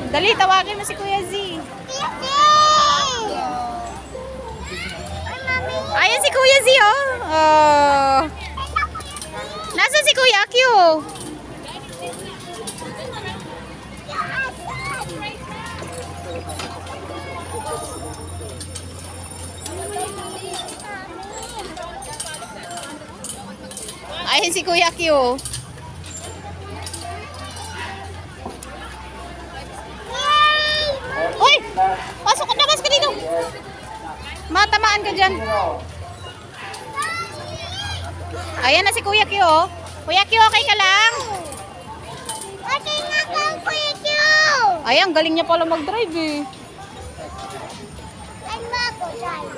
Dali, tawagin mo si Kuya Z. Ayan si Kuya Z, oh. Oh. Nasaan si Kuya Q? Ayan si Kuya Q. Uy! Pasok ka, labas ka dito. Matamaan ka dyan. Ayan na si Kuya Q, oh. Kuya Q, okay ka lang? Okay na ka, Kuya Q. Ayan, galing niya pala mag-drive, eh. Ay, bago, drive.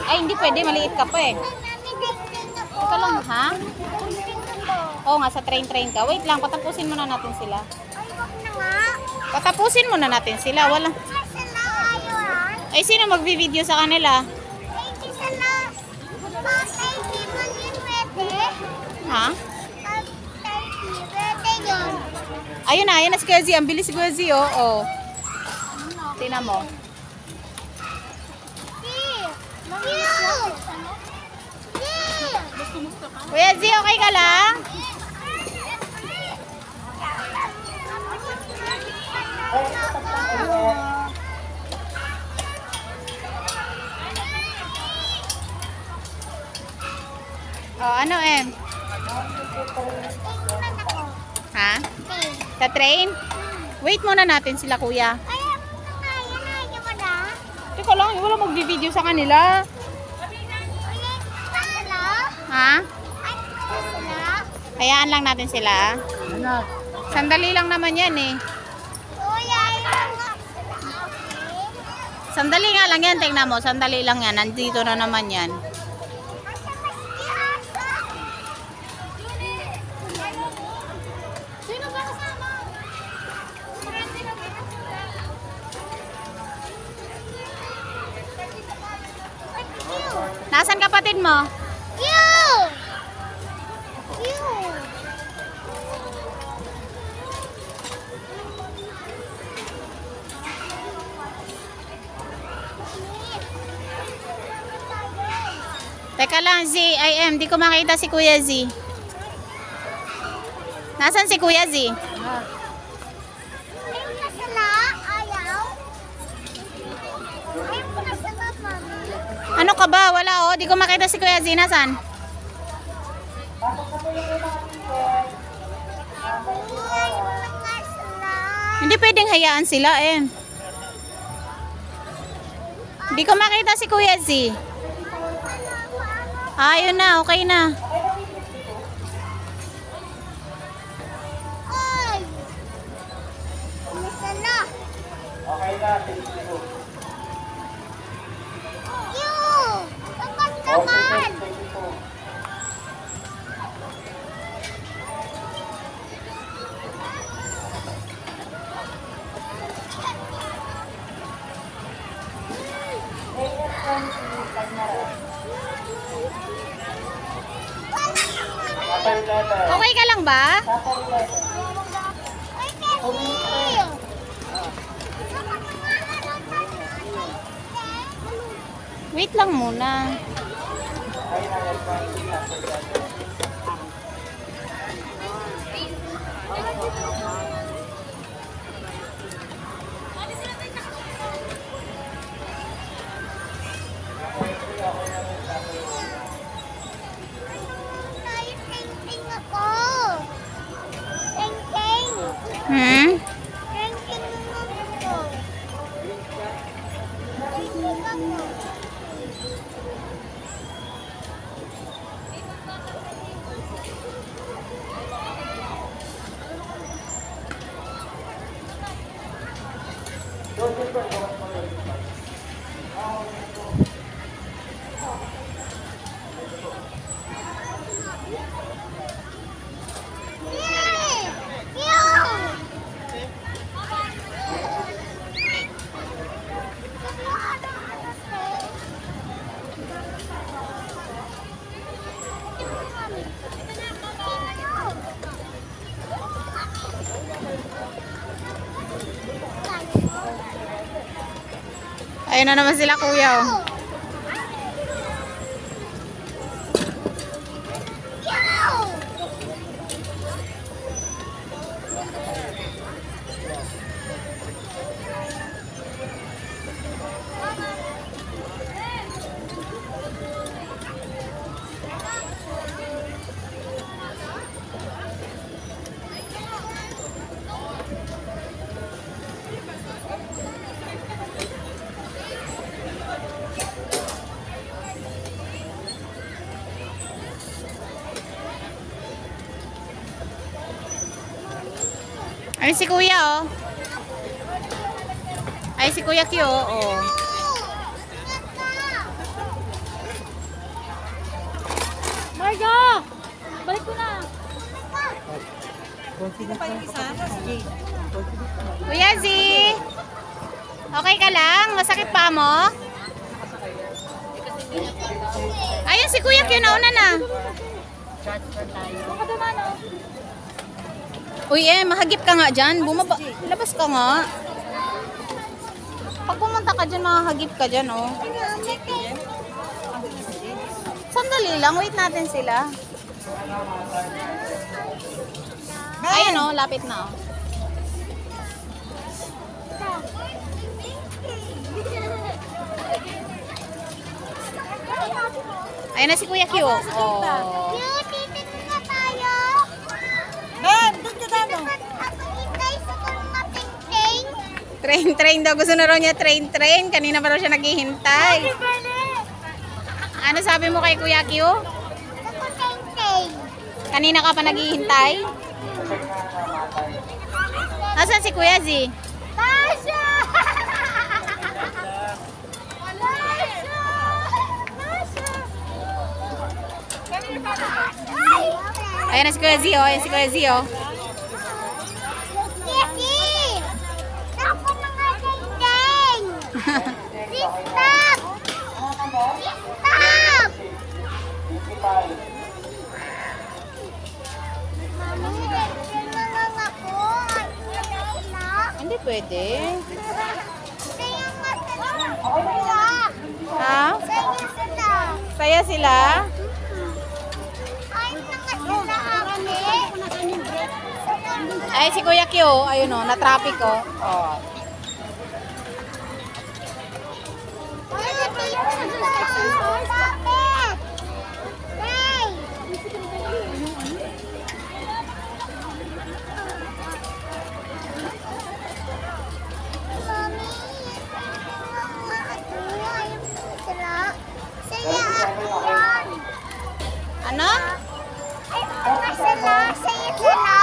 Ay, hindi pwede. Maliit ka pa, eh. Ay, mami, drive ako. Teka lang, ha? Drive ako. Oo nga, sa train ka. Wait lang, patapusin muna natin sila. Ay, wag na nga. Patapusin muna natin sila. Wala. Asa na kayo, ha? Ay, sino magbi-video sa kanila? Ay, isa na. Patay, di mo din pwede. Ha? Patay, di pwede yun. Ayun na si Kuya Z. Ang bilis si Kuya Z, oh. Oh. Tingnan mo. Kuya Z, okay ka lang? Oh, ano, Em? Ha? Sa train? Wait muna natin sila, Kuya. Teka lang, wala mag-video sa kanila. Ha? Hayaan lang natin sila. Sandali lang naman yan, eh. Sandali nga lang yan, tingnan mo. Sandali lang yan. Nandito na naman yan. Sino ba kasama? Nasaan kapatid mo? Teka lang, Z, di ko makita si Kuya Z. Nasaan si Kuya Z? Ano ka ba? Wala, oh. Di ko makita si Kuya Z. Nasaan? Hindi pwedeng hayaan sila, eh. Di ko makita si Kuya Z. Ayun na, okay na. Ay! Kumusta na? Okay na, thank you. Tapat Okay, naman! thank you po. Okay ka lang ba? Ay, Cassie! Wait lang muna. Teng-teng ako. Teng-teng. Hmm? Teng-teng naman ako. Teng-teng ako. Ayun na naman sila kuya. Oh. Ay, si kuya, oh. Ay, si kuya Q, oh. Marga! Balik ko na. Kuya Z! Okay ka lang? Masakit pa mo? Ayun, si kuya Q, nauna na. Baka duman, oh. Uy, mahagip ka nga dyan. Labas ka nga. Pag pumunta ka dyan, mahagip ka dyan, oh. Sandali lang. Wait natin sila. Ayun, oh. Lapit na, oh. Ayun na si Kuya Q, oh. Titin na tayo. Ben, doon ka dano. Ako hintay sa mga ting-ting. Train daw. Gusto na raw niya train. Kanina pa raw siya naghihintay. Ano sabi mo kay Kuya Q? Ako ting-ting. Kanina ka pa naghihintay? Nasaan si Kuya Z? Tasha! Tasha! Tasha! Ayan na si Kuya Z, oh. Ayan si Kuya Z, oh. Kiki! Ako mga ting-ting! Stop! Stop! Mami, nagsimangang ako. Ayun na. Hindi pwede. Kaya nga sila. Ha? Kaya sila. Saya sila? Ayun na nga sila, ate. Ay, si Kuya Q, ayun, oh. Na-traffic, oh. Oh. Bakit? Hey! Mami, ayaw sila. Saya ako yan. Ano? Ayaw sila. Saya sila.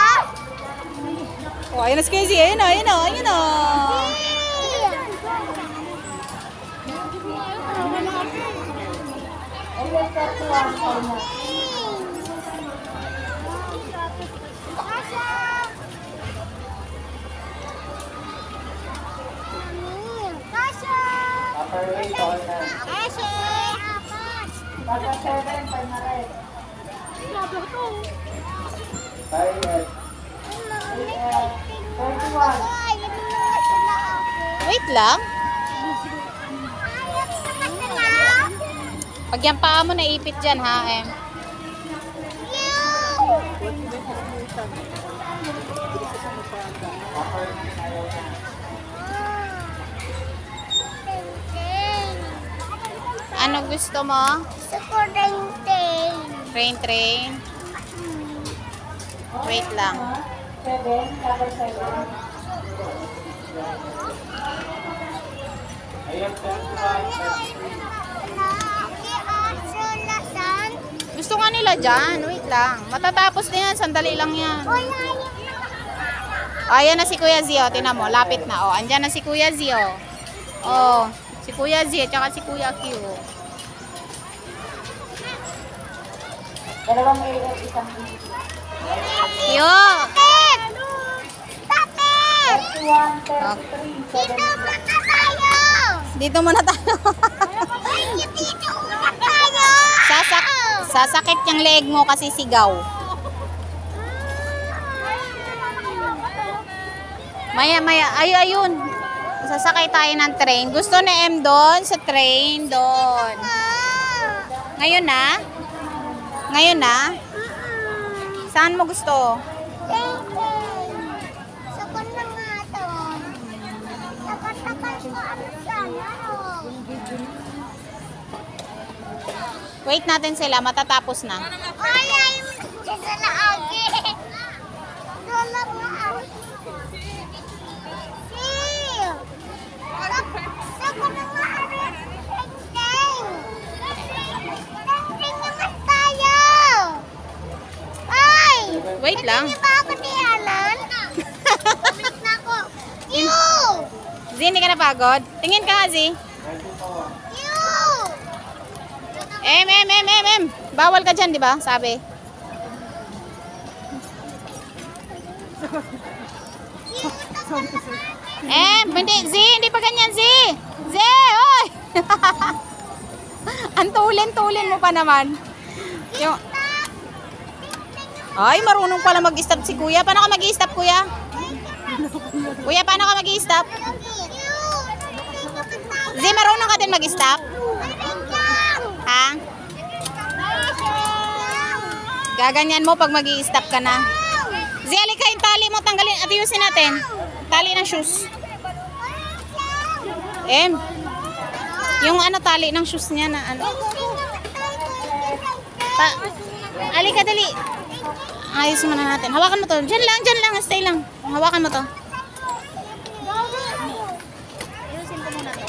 Oh, ayun na si Kuya Z. Ayun, oh. Ayun, oh. Ayun, oh. Upper weight, all na. Pagka 7, 5 na rin. Tired. 31. Wait lang. Pag yung paa mo naipit dyan, ha, em. Ano gusto mo? Train. Wait lang. 7, number 7. Ayun, 21. Gusto nga nila dyan. Wait lang. Matatapos na yan. Sandali lang yan. Ayan na si Kuya Z, oh. Tingnan mo. Lapit na, oh. Andyan na si Kuya Z, oh. Oh. Si Kuya Z, tsaka si Kuya Q. Dalawang AF, isang B. Yo! 31, 33, 7. Dito muna tayo. Sasakit yung leg mo kasi sigaw. Maya. Ayun. Sasakay tayo ng train. Gusto ni M doon sa train doon. Ngayon na? Ngayon na? Saan mo gusto? Sakon na nga to. Takot-takot ko ano sana. Wait natin sila, matatapos na. Ay, ay, sa laagi. Dollar na ako. Sakon na nga ano. Teng-teng. Teng-teng naman tayo. Ay! Wait lang. Hindi ba ako ni Alan? Wait na ako. You! Z, hindi ka napagod? Tingin ka nga, Z. You! M. Bawal ka dyan, di ba? Sabi. Hindi. Z, hindi pa ganyan, Z. Z, oy! Ang tulin mo pa naman. Yung... Ay, marunong pala mag-stop si Kuya. Paano ka mag-i-stop, Kuya? Kuya, paano ka mag-i-stop? Z, marunong ka din mag-stop? Ha? Gaganyan mo pag mag-i-stop ka na. Z, alika yung tali mo. Tanggalin at ayusin natin. Tali ng shoes. M. Yung ano, tali ng shoes niya na ano. Alika, dali. Ayos mo na natin. Hawakan mo to. Diyan lang. Stay lang. Hawakan mo to. Ayusin ko muna to.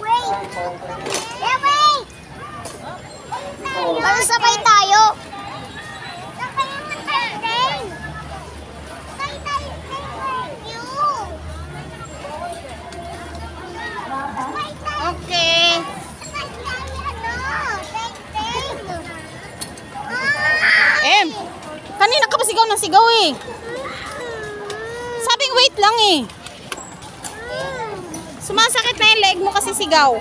Wait! Wait! Para sabay tayo. Sabay naman tayo. Sabay tayo. You! Sabay tayo. Okay. Sabay tayo, ano? Teng-teng. M. Kanina ka pa sigaw ng sigaw eh. Sabing wait lang eh. Sumasakit na yung leg mo kasi sigaw.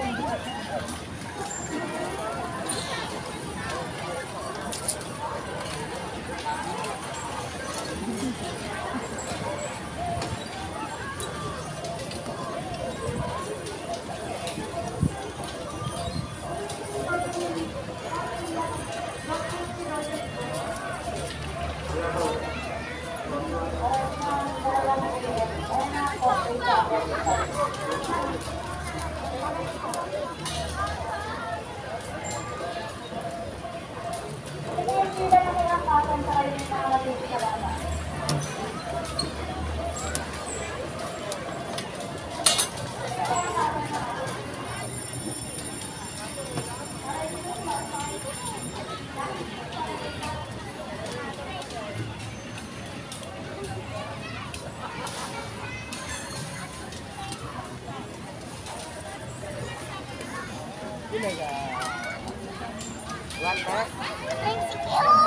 Thank you!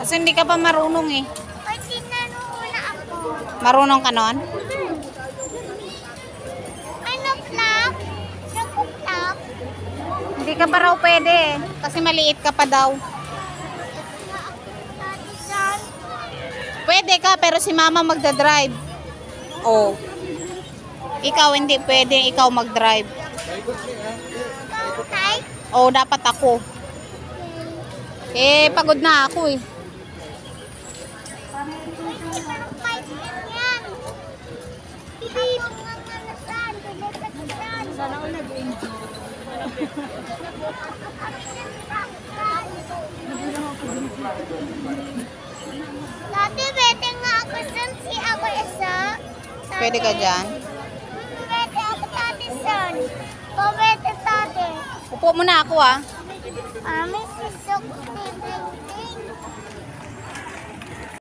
Kasi hindi ka pa marunong eh. Ay, tinanong muna ako. Marunong ka nun? Ano, flap? Flap? Hindi ka pa raw pwede eh. Kasi maliit ka pa daw. Saan? Pwede ka pero si mama magdadrive. Oh. Ikaw hindi pwede, ikaw magdrive. Tay? Oh, dapat ako. Eh, pagod na ako eh. Sana ako nag-enjoy. Dati bete nga ako san si ako isa. Pwede ka dyan. Bete ako tati san. O bete tati. Upo muna ako ah. May sisok.